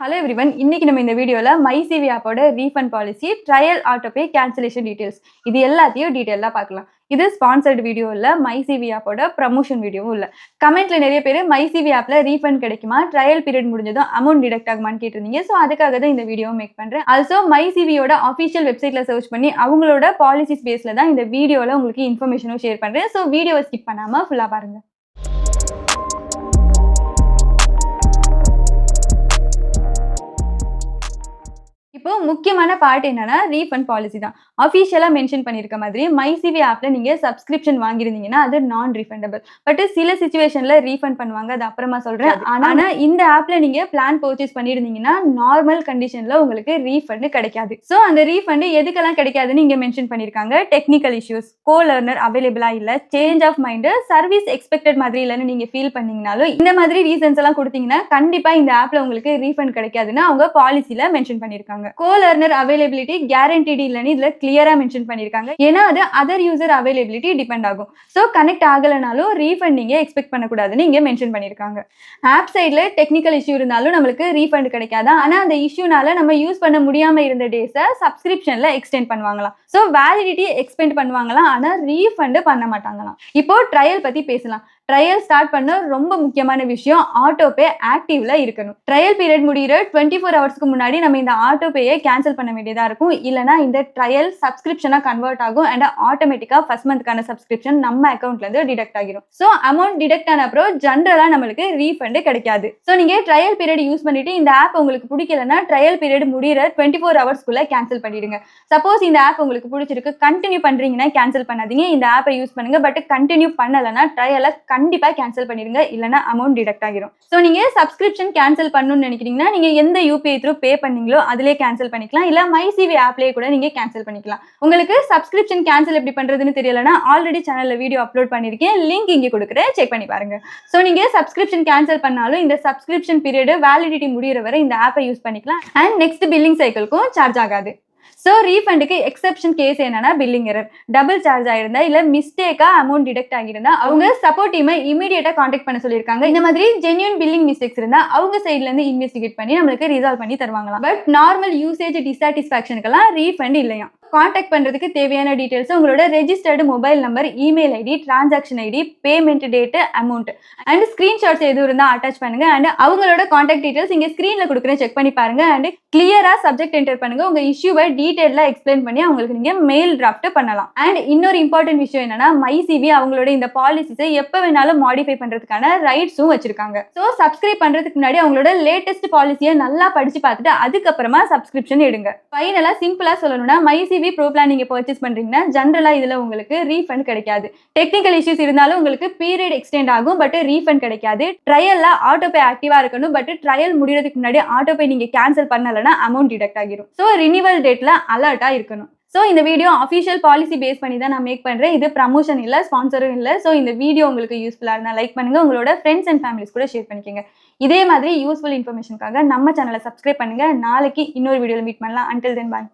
Hello everyone. இன்னைக்கு நம்ம இந்த வீடியோல MyCV ஆப்போட refund policy, trial autopay cancellation details இது எல்லாத்தையும் டீடைலா பார்க்கலாம். இது ஸ்பான்சர்ட் வீடியோ இல்ல, MyCV ஆப்போட ப்ரமோஷன் வீடியோவும் இல்ல. கமெண்ட்ல நிறைய பேர் MyCV ஆப்ல ரீஃபண்ட் கிடைக்குமா, ட்ரையல் பீரியட் முடிஞ்சதும் அமௌண்ட் டிடக்ட் ஆகுமான்னு கேட்டிருந்தீங்க. ஸோ அதுக்காக தான் இந்த வீடியோ மேக் பண்றேன். ஆல்சோ MyCVயோட அஃபிஷியல் வெப்சைட்ல சர்ச் பண்ணி அவங்களோட பாலிசிஸ் பேஸ்ல தான் இந்த வீடியோல உங்களுக்கு இன்ஃபர்மேஷனும் ஷேர் பண்றேன். ஸோ வீடியோவை ஸ்கிப் பண்ணாம ஃபுல்லா பாருங்க. இப்போ முக்கியமான பார்ட் என்னன்னா ரீஃபண்ட் பாலிசி தான். அஃபிஷியலா மென்ஷன் பண்ணிருக்க மாதிரி MyCV ஆப்ல நீங்க சப்ஸ்கிரிப்ஷன் வாங்கியிருந்தீங்கன்னா அது நான் ரீஃபண்டபிள். பட் சில சிச்சுவேஷன்ல ரீஃபண்ட் பண்ணுவாங்க, அது அப்புறமா சொல்றேன். ஆனா இந்த ஆப்ல நீங்க பிளான் பர்ச்சேஸ் பண்ணிருந்தீங்கன்னா நார்மல் கண்டிஷன்ல உங்களுக்கு ரீஃபண்ட் கிடைக்காது. ஸோ அந்த ரீஃபண்ட் எதுக்கெல்லாம் கிடைக்காதுன்னு இங்க மென்ஷன் பண்ணிருக்காங்க. டெக்னிக்கல் இஷ்யூஸ், கோ லர்னர் அவைலபிளா இல்ல, change of mind, service expected மாதிரி இல்லைன்னு நீங்க ஃபீல் பண்ணீங்கனாலும் இந்த மாதிரி ரீசன்ஸ் எல்லாம் கொடுத்தீங்கன்னா கண்டிப்பா இந்த ஆப்ல உங்களுக்கு ரீஃபண்ட் கிடைக்காதுன்னு அவங்க பாலிசில மென்ஷன் பண்ணிருக்காங்க. கோ லர்னர் அவைலபிலிட்டி கேரண்டீடு இல்லைன்னு இதுல கிளியரா மென்ஷன் பண்ணிருக்காங்க. ஏன்னா அது அதர் யூசர் அவைலபிலிட்டி டிபெண்ட் ஆகும். ஸோ கனெக்ட் ஆகலனாலும் ரீஃபண்ட் நீங்க எக்ஸ்பெக்ட் பண்ணக்கூடாதுன்னு இங்க மென்ஷன் பண்ணிருக்காங்க. ஆப் சைட்ல டெக்னிக்கல் இஷ்யூ இருந்தாலும் நம்மளுக்கு ரீஃபண்ட் கிடைக்காது. ஆனா அந்த இஷ்யூனால நம்ம யூஸ் பண்ண முடியாம இருந்த டேஸை சப்ஸ்கிரிப்ஷன்ல எக்ஸ்டெண்ட் பண்ணுவாங்களாம். ஸோ வேலிடிட்டி எக்ஸ்பெண்ட் பண்ணுவாங்களாம், ஆனா ரீஃபண்ட் பண்ண மாட்டாங்களாம். இப்போ ட்ரையல் பத்தி பேசலாம். ட்ரையல் ஸ்டார்ட் பண்ண ரொம்ப முக்கியமான விஷயம் ஆட்டோபே ஆக்டிவ்ல இருக்கணும். ட்ரையல் பீரியட் முடிகிற 24 ஹவர்ஸ்க்கு முன்னாடி நம்ம இந்த ஆட்டோபேயை கேன்சல் பண்ண வேண்டியதா இருக்கும். இல்லைனா இந்த ட்ரையல் சப்ஸ்கிரிப்ஷனா கன்வெர்ட் ஆகும் அண்ட் ஆட்டோமேட்டிக்கா ஃபர்ஸ்ட் மந்த்க்கான சப்ஸ்கிரிப்ஷன் நம்ம அக்கௌண்ட்ல இருந்து டிடக்ட் ஆகிரும். ஸோ அமௌண்ட் டிடக்ட் ஆன அப்புறம் ஜென்ரலா நம்மளுக்கு ரீஃபண்ட் கிடைக்காது. ஸோ நீங்க ட்ரையல் பீரியட் யூஸ் பண்ணிட்டு இந்த ஆப் உங்களுக்கு பிடிக்கலன்னா ட்ரையல் பீரியட் முடிகிற 24 ஹவர்ஸ்க்குள்ள கேன்சல் பண்ணிடுங்க. சப்போஸ் இந்த ஆப் உங்களுக்கு பிடிச்சிருக்கு கண்டினியூ பண்றீங்கன்னா கேன்சல் பண்ணாதீங்க, இந்த ஆப்பை யூஸ் பண்ணுங்க. பட் கண்டினியூ பண்ணலன்னா ட்ரையலை கண்டிப்பா கேன்சல் பண்ணிடுங்க, இல்லனா அமௌண்ட் டிடக்ட் ஆகிரும். சோ நீங்க சப்ஸ்கிரிப்ஷன் கேன்சல் பண்ணனும்னு நினைக்கிறீங்கன்னா நீங்க எந்த UPI த்ரூ பே பண்ணீங்களோ அதிலே கேன்சல் பண்ணிக்கலாம், இல்ல MyCV ஆப்லயே கூட நீங்க கேன்சல் பண்ணிக்கலாம். உங்களுக்கு சப்ஸ்கிரிப்ஷன் கேன்சல் எப்படி பண்றதுன்னு தெரியலனா ஆல்ரெடி சேனல்ல வீடியோ அப்லோட் பண்ணிருக்கேன், லிங்க் இங்க கொடுக்கிறேன், செக் பண்ணி பாருங்க. சோ நீங்க சப்ஸ்கிரிப்ஷன் கேன்சல் பண்ணாலும் இந்த சப்ஸ்கிரிப்ஷன் பீரியட் வேலிடிட்டி முடியற வரை இந்த ஆப்பை யூஸ் பண்ணிக்கலாம் அண்ட் நெக்ஸ்ட் பில்லிங் சைக்கிள்க்கும் சார்ஜ் ஆகாது. ஸோ ரீஃபண்டுக்கு எக்ஸப்ஷன் கேஸ் என்னன்னா பில்லிங் எரர், டபுள் சார்ஜ் ஆயிருந்தா இல்ல மிஸ்டேக்கா அமௌண்ட் டிடக்ட் ஆகியிருந்தா அவங்க சப்போர்ட் டீமை இமீடியட்டா கான்டாக்ட் பண்ண சொல்லியிருக்காங்க. இந்த மாதிரி ஜென்யூன் பில்லிங் மிஸ்டேக்ஸ் இருந்தா அவங்க சைட்ல இருந்து இன்வெஸ்டிகேட் பண்ணி நம்மளுக்கு ரிசால்வ் பண்ணி தருவாங்களாம். பட் நார்மல் யூசேஜ் டிசாட்டிஸ்ஃபேக்ஷனுக்கெல்லாம் ரீஃபண்ட் இல்லையா. கான்டாக்ட் பண்றதுக்கு தேவையான டீடைல்ஸ் உங்களோட registered mobile number, email ID, transaction ID, payment date, amount and screenshots எதுவும் இருந்தா அட்டாச் பண்ணுங்க. அண்ட் அவங்களோட கான்டாக்ட் டீடைல்ஸ் இங்க ஸ்கிரீன்ல கொடுக்குறேன், செக் பண்ணி பாருங்க. அண்ட் கிளியரா சப்ஜெக்ட் என்டர் பண்ணுங்க. உங்க இஷ்யூவை டீடைலா எக்ஸ்பிளைன் பண்ணி அவங்களுக்கு நீங்க மெயில் டிராஃப்ட் பண்ணலாம். அண்ட் இன்னொரு இம்பார்ட்டன்ட் விஷயம் என்னன்னா MyCV அவங்களோட இந்த பாலிசிஸை எப்ப வேணாலும் மாடிஃபை பண்றதுக்கான ரைட்ஸும் வச்சிருக்காங்க. ஸோ சப்ஸ்கிரைப் பண்றதுக்கு முன்னாடி அவங்களோட லேட்டஸ்ட் பாலிசியை நல்லா படிச்சு பார்த்துட்டு அதுக்கப்புறமா சப்ஸ்கிரிப்ஷன் எடுங்க. ஃபைனலா சிம்பிளா சொல்லணும்னா MyCV ப்ரோ பிளான் நீங்க பர்ச்சேஸ் பண்றீங்கன்னா ஜெனரலா இதுல உங்களுக்கு ரீஃபண்ட் கிடைக்காது. டெக்னிக்கல் இஷ்யூஸ் இருந்தாலும் உங்களுக்கு பீரியட் எக்ஸ்டெண்ட் ஆகும், பட் ரீஃபண்ட் கிடைக்காது. ட்ரையல்ல ஆட்டோபே ஆக்டிவா இருக்கணும், பட் ட்ரையல் முடியறதுக்கு முன்னாடி ஆட்டோபே நீங்க கேன்சல் பண்ணலன்னா அமௌண்ட் டிடக்ட் ஆகிரும். ஸோ ரினிவல் டேட்ல அலர்ட்டா இருக்கணும். ஸோ இந்த வீடியோ அஃபிஷியல் பாலிசி பேஸ் பண்ணி தான் நான் மேக் பண்றேன். இது ப்ரமோஷன் இல்ல, ஸ்பான்சரும் இல்ல. ஸோ இந்த வீடியோ உங்களுக்கு யூஸ்ஃபுல்லா இருந்தா லைக் பண்ணுங்க, உங்களோட ஃப்ரெண்ட்ஸ் அண்ட் ஃபேமிலிஸ் கூட ஷேர் பண்ணிக்கோங்க. இதே மாதிரி யூஸ்ஃபுல் இன்ஃபர்மேஷனுக்காக நம்ம சேனலை சப்ஸ்கிரைப் பண்ணுங்க. நாளைக்கு இன்னொரு வீடியோல மீட் பண்ணலாம். அன்டில் தென் பாய்.